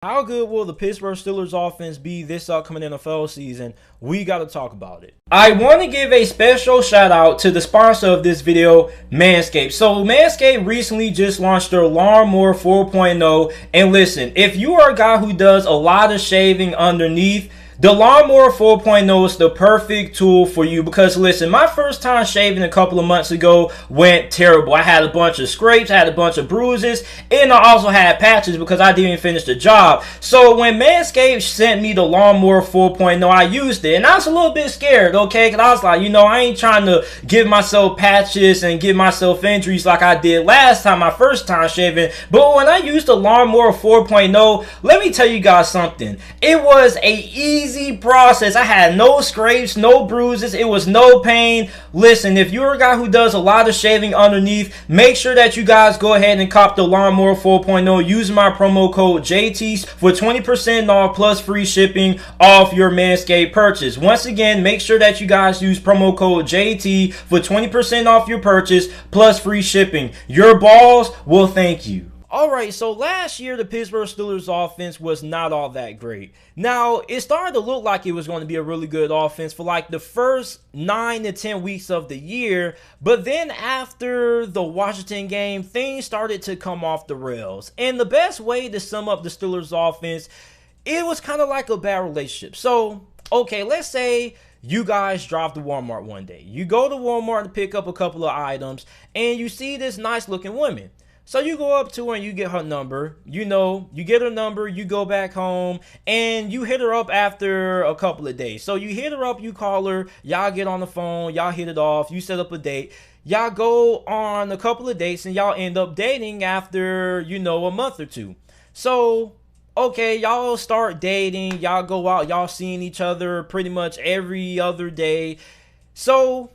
How good will the Pittsburgh Steelers offense be this upcoming NFL season? We got to talk about it. I want to give a special shout out to the sponsor of this video, Manscaped. So Manscaped recently just launched their Lawnmower 4.0. And listen, if you are a guy who does a lot of shaving underneath, the Lawnmower 4.0 is the perfect tool for you because, listen, my first time shaving a couple of months ago went terrible. I had a bunch of scrapes, I had a bunch of bruises, and I also had patches because I didn't finish the job. So when Manscaped sent me the Lawnmower 4.0, I used it, and I was a little bit scared, okay? Because I was like, I ain't trying to give myself patches and give myself injuries like I did last time, my first time shaving. But when I used the Lawnmower 4.0, let me tell you guys something. It was a easy process. I had no scrapes, no bruises. It was no pain. Listen, if you're a guy who does a lot of shaving underneath, make sure that you guys go ahead and cop the Lawnmower 4.0 using my promo code JT for 20% off plus free shipping off your Manscaped purchase. Once again, make sure that you guys use promo code JT for 20% off your purchase plus free shipping. Your balls will thank you. Alright, so last year the Pittsburgh Steelers offense was not all that great. Now, it started to look like it was going to be a really good offense for like the first 9 to 10 weeks of the year, but then after the Washington game, things started to come off the rails. And the best way to sum up the Steelers offense, it was kind of like a bad relationship. So, okay, let's say you guys drop to Walmart one day. You go to Walmart to pick up a couple of items, and you see this nice looking woman. So you go up to her and you get her number, you get her number, you go back home, and you hit her up after a couple of days. So you hit her up, you call her, y'all get on the phone, y'all hit it off, you set up a date. Y'all go on a couple of dates and y'all end up dating after, a month or two. So, okay, y'all start dating, y'all go out, y'all seeing each other pretty much every other day. So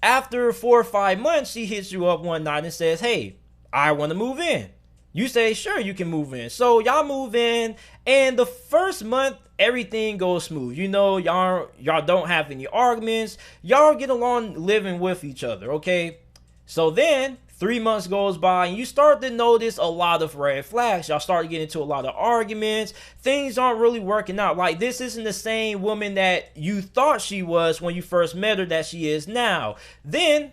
after 4 or 5 months, she hits you up one night and says, hey, I want to move in. You say, sure, you can move in. So y'all move in, and the first month, everything goes smooth. Y'all don't have any arguments. Y'all get along living with each other, okay? So then 3 months goes by, and you start to notice a lot of red flags. Y'all start to get into a lot of arguments. Things aren't really working out. Like, this isn't the same woman that you thought she was when you first met her that she is now. Then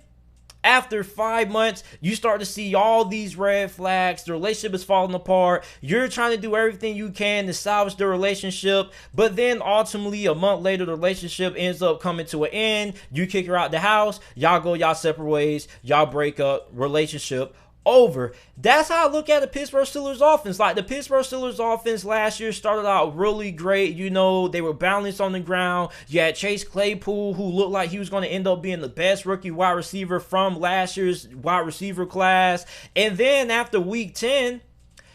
after 5 months, you start to see all these red flags. The relationship is falling apart. You're trying to do everything you can to salvage the relationship. But then ultimately, a month later, the relationship ends up coming to an end. You kick her out the house. Y'all go y'all separate ways. Y'all break up. Relationship over. That's how I look at the Pittsburgh Steelers offense. Like, the Pittsburgh Steelers offense last year started out really great. They were balanced on the ground. You had Chase Claypool, who looked like he was going to end up being the best rookie wide receiver from last year's wide receiver class. And then after week 10,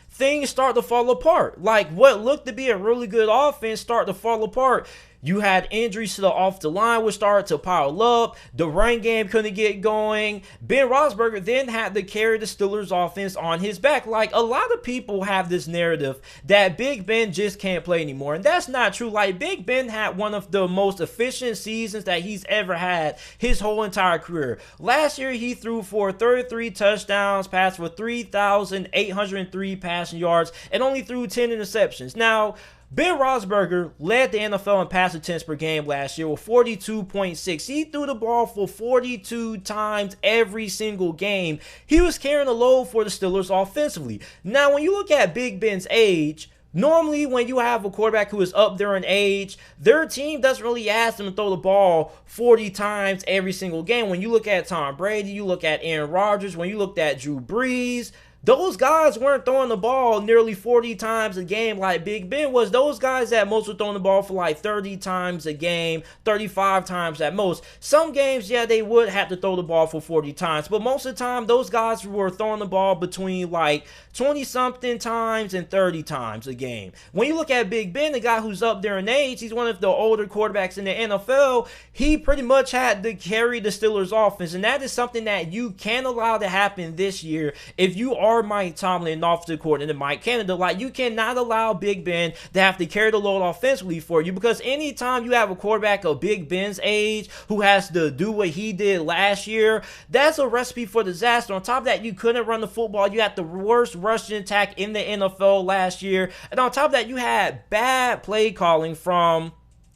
things start to fall apart. Like, what looked to be a really good offense start to fall apart. You had injuries to the off the line, which started to pile up. The run game couldn't get going. Ben Roethlisberger then had to carry the Steelers offense on his back. Like, a lot of people have this narrative that Big Ben just can't play anymore. And that's not true. Like, Big Ben had one of the most efficient seasons that he's ever had his whole entire career. Last year, he threw for 33 touchdowns, passed for 3,803 passing yards, and only threw 10 interceptions. Now, Ben Roethlisberger led the NFL in pass attempts per game last year with 42.6. He threw the ball for 42 times every single game. He was carrying the load for the Steelers offensively. Now, when you look at Big Ben's age, normally when you have a quarterback who is up there in age, their team doesn't really ask them to throw the ball 40 times every single game. When you look at Tom Brady, you look at Aaron Rodgers, when you looked at Drew Brees, those guys weren't throwing the ball nearly 40 times a game like Big Ben was. Those guys at most were throwing the ball for like 30 times a game, 35 times at most. Some games, yeah, they would have to throw the ball for 40 times, but most of the time, those guys were throwing the ball between like 20-something times and 30 times a game. When you look at Big Ben, the guy who's up there in age, he's one of the older quarterbacks in the NFL, he pretty much had to carry the Steelers offense, and that is something that you can't allow to happen this year if you are are Mike Tomlin and offensive coordinator Mike Canada. Like, you cannot allow Big Ben to have to carry the load offensively for you, because anytime you have a quarterback of Big Ben's age who has to do what he did last year, that's a recipe for disaster. On top of that, you couldn't run the football. You had the worst rushing attack in the NFL last year. And on top of that, you had bad play calling from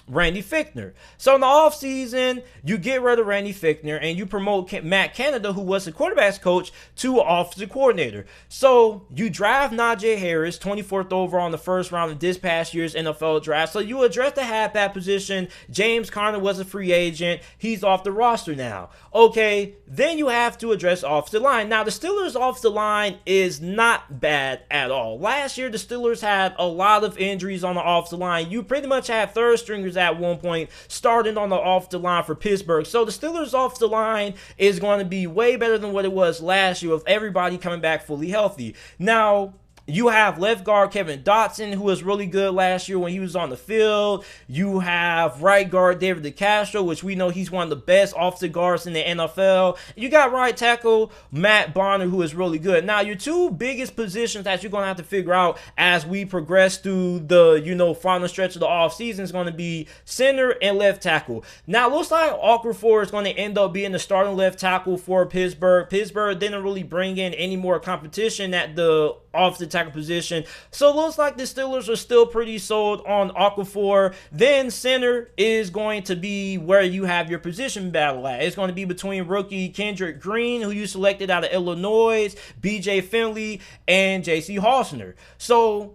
Randy Fichtner. So in the offseason, you get rid of Randy Fichtner and you promote Matt Canada, who was the quarterback's coach, to offensive coordinator. So you draft Najee Harris, 24th overall in the first round of this past year's NFL draft. So you address the halfback position. James Conner was a free agent. He's off the roster now. Okay, then you have to address offensive line. Now, the Steelers' offensive line is not bad at all. Last year, the Steelers had a lot of injuries on the offensive line. You pretty much had third stringers at one point starting on the offensive line for Pittsburgh. So the Steelers' offensive line is going to be way better than what it was last year with everybody coming back fully healthy. Now, you have left guard Kevin Dotson, who was really good last year when he was on the field. You have right guard David DeCastro, which we know he's one of the best offensive guards in the NFL. You got right tackle Matt Bonner, who is really good. Now, your two biggest positions that you're going to have to figure out as we progress through the, final stretch of the offseason is going to be center and left tackle. Now, it looks like Okafor is going to end up being the starting left tackle for Pittsburgh. Pittsburgh didn't really bring in any more competition at the offensive tackle position. So it looks like the Steelers are still pretty sold on Okafor. Then center is going to be where you have your position battle at. It's going to be between rookie Kendrick Green, who you selected out of Illinois, BJ Finley, and JC Hausner. So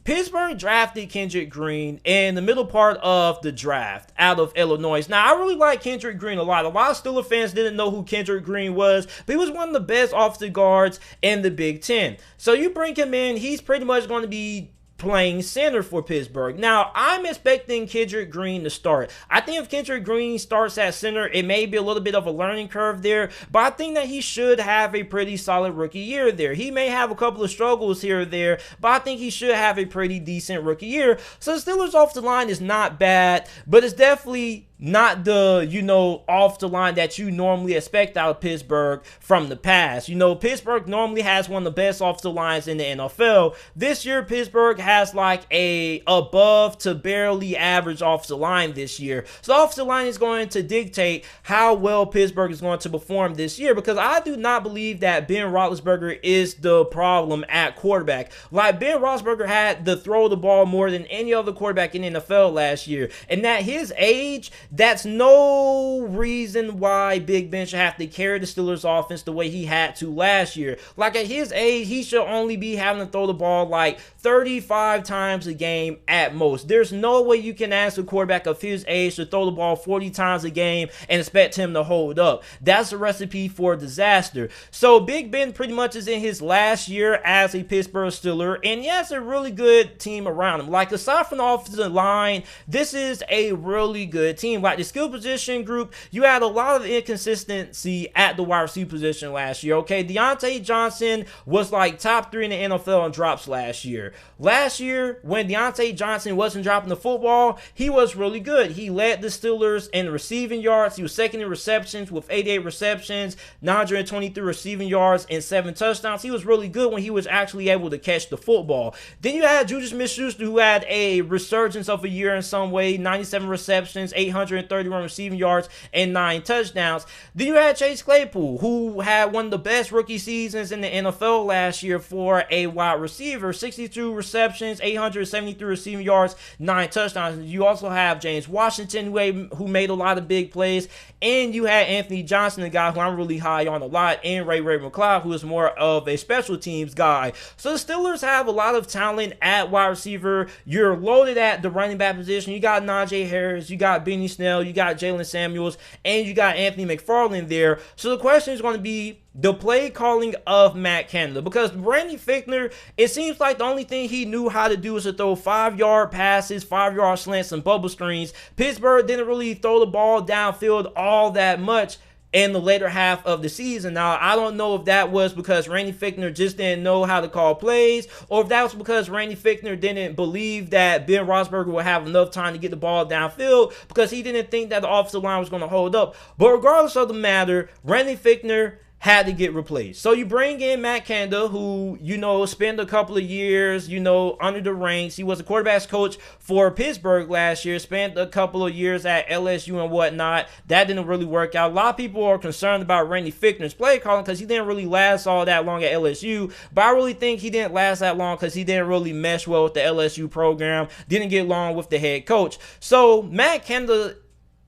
Pittsburgh drafted Kendrick Green in the middle part of the draft out of Illinois. Now, I really like Kendrick Green a lot. A lot of Steelers fans didn't know who Kendrick Green was, but he was one of the best offensive guards in the Big Ten. So you bring him in, he's pretty much going to be playing center for Pittsburgh. Now, I'm expecting Kendrick Green to start. I think if Kendrick Green starts at center, it may be a little bit of a learning curve there, but I think that he should have a pretty solid rookie year there. He may have a couple of struggles here or there, but I think he should have a pretty decent rookie year. So the Steelers off the line is not bad, but it's definitely not the, off the line that you normally expect out of Pittsburgh from the past. Pittsburgh normally has one of the best offensive lines in the NFL. This year, Pittsburgh has like a above to barely average offensive line this year. So the offensive line is going to dictate how well Pittsburgh is going to perform this year, because I do not believe that Ben Roethlisberger is the problem at quarterback. Like, Ben Roethlisberger had to throw the ball more than any other quarterback in the NFL last year. And at his age, that's no reason why Big Ben should have to carry the Steelers offense the way he had to last year. Like, at his age, he should only be having to throw the ball like 35 times a game at most. There's no way you can ask a quarterback of his age to throw the ball 40 times a game and expect him to hold up. That's a recipe for disaster. So Big Ben pretty much is in his last year as a Pittsburgh Steeler, and he has a really good team around him. Like, aside from the offensive line, this is a really good team. Like, the skill position group, you had a lot of inconsistency at the wide receiver position last year. Okay, Deontay Johnson was like top 3 in the NFL in drops last year. Last year, when Deontay Johnson wasn't dropping the football, he was really good. He led the Steelers in receiving yards. He was second in receptions with 88 receptions, 923 receiving yards, and 7 touchdowns. He was really good when he was actually able to catch the football. Then you had Juju Smith-Schuster, who had a resurgence of a year in some way, 97 receptions, 831 receiving yards, and 9 touchdowns. Then you had Chase Claypool, who had one of the best rookie seasons in the NFL last year for a wide receiver, 62 receptions, 873 receiving yards, 9 touchdowns. You also have James Washington, who made a lot of big plays, and you had Anthony Johnson, a guy who I'm really high on a lot, and Ray McCloud, who is more of a special teams guy. So the Steelers have a lot of talent at wide receiver. You're loaded at the running back position. You got Najee Harris, you got Benny Snell, you got Jalen Samuels, and you got Anthony McFarland there. So the question is going to be the play calling of Matt Canada, because Randy Fichtner, it seems like the only thing he knew how to do is to throw 5-yard passes, 5-yard slants, and bubble screens. Pittsburgh didn't really throw the ball downfield all that much in the later half of the season. Now, I don't know if that was because Randy Fichtner just didn't know how to call plays, or if that was because Randy Fichtner didn't believe that Ben Roethlisberger would have enough time to get the ball downfield, because he didn't think that the offensive line was going to hold up. But regardless of the matter, Randy Fichtner had to get replaced. So you bring in Matt Canada, who, spent a couple of years, under the ranks. He was a quarterback's coach for Pittsburgh last year, spent a couple of years at LSU and whatnot. That didn't really work out. A lot of people are concerned about Randy Fichtner's play calling because he didn't really last all that long at LSU, but I really think he didn't last that long because he didn't really mesh well with the LSU program, didn't get along with the head coach. So Matt Canada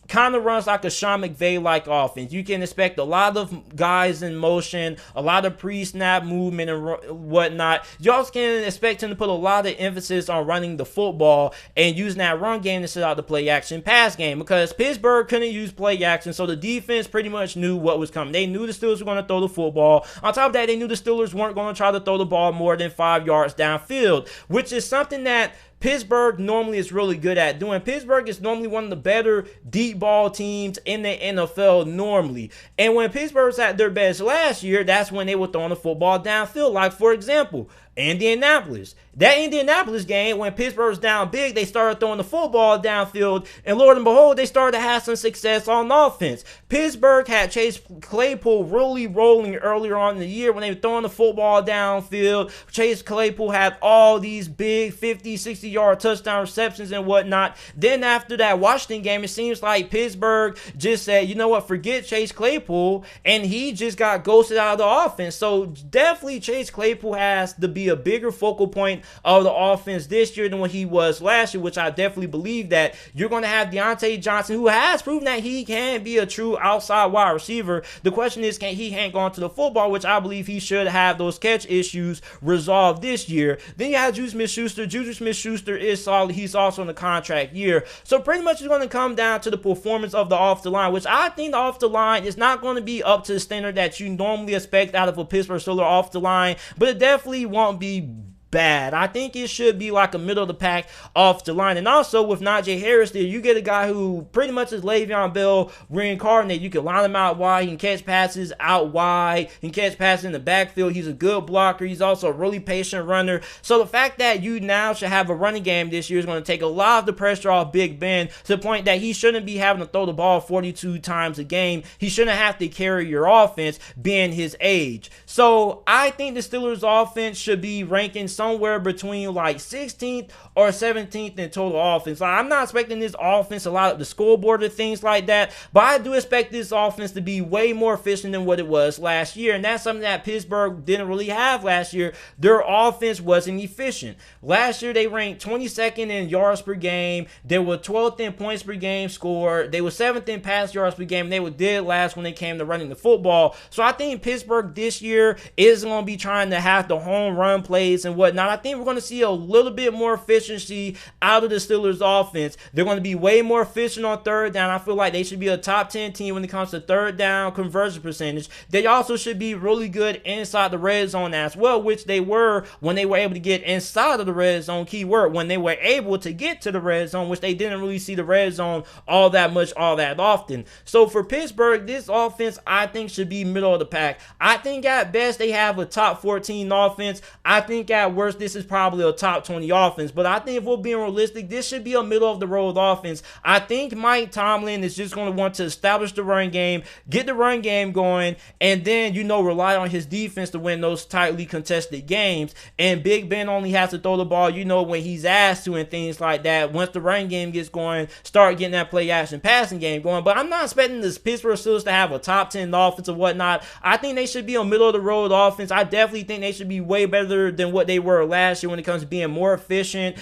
kind of runs like a Sean McVay-like offense. You can expect a lot of guys in motion, a lot of pre-snap movement and whatnot. You also can expect him to put a lot of emphasis on running the football and using that run game to set out the play-action pass game, because Pittsburgh couldn't use play-action, so the defense pretty much knew what was coming. They knew the Steelers were going to throw the football. On top of that, they knew the Steelers weren't going to try to throw the ball more than 5 yards downfield, which is something that Pittsburgh normally is really good at doing. Pittsburgh is normally one of the better deep ball teams in the NFL normally. And when Pittsburgh's at their best last year, that's when they were throwing the football downfield. Like, for example, Indianapolis. That Indianapolis game, when Pittsburgh was down big, they started throwing the football downfield, and Lord and behold, they started to have some success on offense. Pittsburgh had Chase Claypool really rolling earlier on in the year when they were throwing the football downfield. Chase Claypool had all these big 50, 60-yard touchdown receptions and whatnot. Then after that Washington game, it seems like Pittsburgh just said, you know what, forget Chase Claypool, and he just got ghosted out of the offense. So definitely Chase Claypool has to be a bigger focal point of the offense this year than what he was last year, which I definitely believe that you're going to have Deontay Johnson, who has proven that he can be a true outside wide receiver. The question is, can he hang on to the football, which I believe he should have those catch issues resolved this year. Then you have Juju Smith-Schuster. Juju Smith-Schuster is solid. He's also in the contract year. So pretty much it's going to come down to the performance of the off the line, which I think the off the line is not going to be up to the standard that you normally expect out of a Pittsburgh Steelers off the line, but it definitely won't be bad. I think it should be like a middle of the pack off the line. And also with Najee Harris there, you get a guy who pretty much is Le'Veon Bell reincarnated. You can line him out wide. He can catch passes out wide. He can catch passes in the backfield. He's a good blocker. He's also a really patient runner. So the fact that you now should have a running game this year is going to take a lot of the pressure off Big Ben to the point that he shouldn't be having to throw the ball 42 times a game. He shouldn't have to carry your offense being his age. So I think the Steelers offense should be ranking somewhere between like 16th or 17th in total offense. Like, I'm not expecting this offense to light up the scoreboard or things like that, but I do expect this offense to be way more efficient than what it was last year, and that's something that Pittsburgh didn't really have last year. Their offense wasn't efficient. Last year they ranked 22nd in yards per game. They were 12th in points per game scored. They were 7th in pass yards per game. They were dead last when they came to running the football. So I think Pittsburgh this year isn't going to be trying to have the home run plays and whatnot. I think we're going to see a little bit more efficiency out of the Steelers offense. They're going to be way more efficient on third down. I feel like they should be a top 10 team when it comes to third down conversion percentage. They also should be really good inside the red zone as well, which they were when they were able to get inside of the red zone. Keyword, when they were able to get to the red zone, which they didn't really see the red zone all that much, all that often. So for Pittsburgh, this offense I think should be middle of the pack. I think at best they have a top 14 offense. I think at worst this is probably a top 20 offense, but I think if we're being realistic, this should be a middle of the road offense. I think Mike Tomlin is just going to want to establish the run game, get the run game going, and then, rely on his defense to win those tightly contested games. And Big Ben only has to throw the ball, when he's asked to and things like that. Once the run game gets going, start getting that play action passing game going. But I'm not expecting this Pittsburgh Steelers to have a top 10 offense or whatnot. I think they should be a middle of the road offense. I definitely think they should be way better than what they were last year when it comes to being more efficient.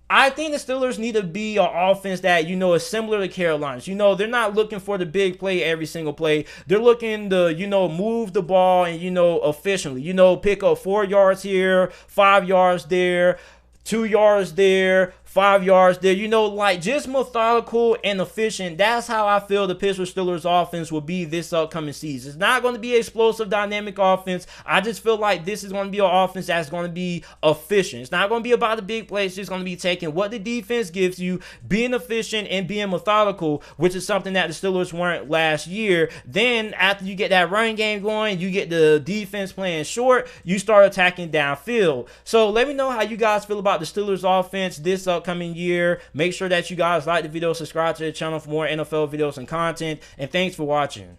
I think the Steelers need to be an offense that, is similar to Carolina's. They're not looking for the big play every single play. They're looking to, move the ball and, efficiently. Pick up 4 yards here, 5 yards there, 2 yards there, 5 yards there, just methodical and efficient. That's how I feel the Pittsburgh Steelers offense will be this upcoming season. It's not going to be explosive, dynamic offense. I just feel like this is going to be an offense that's going to be efficient. It's not going to be about the big plays. It's just going to be taking what the defense gives you, being efficient and being methodical, which is something that the Steelers weren't last year. Then after you get that run game going, you get the defense playing short, you start attacking downfield. So let me know how you guys feel about the Steelers offense this upcoming year. Make sure that you guys like the video, subscribe to the channel for more NFL videos and content, and thanks for watching.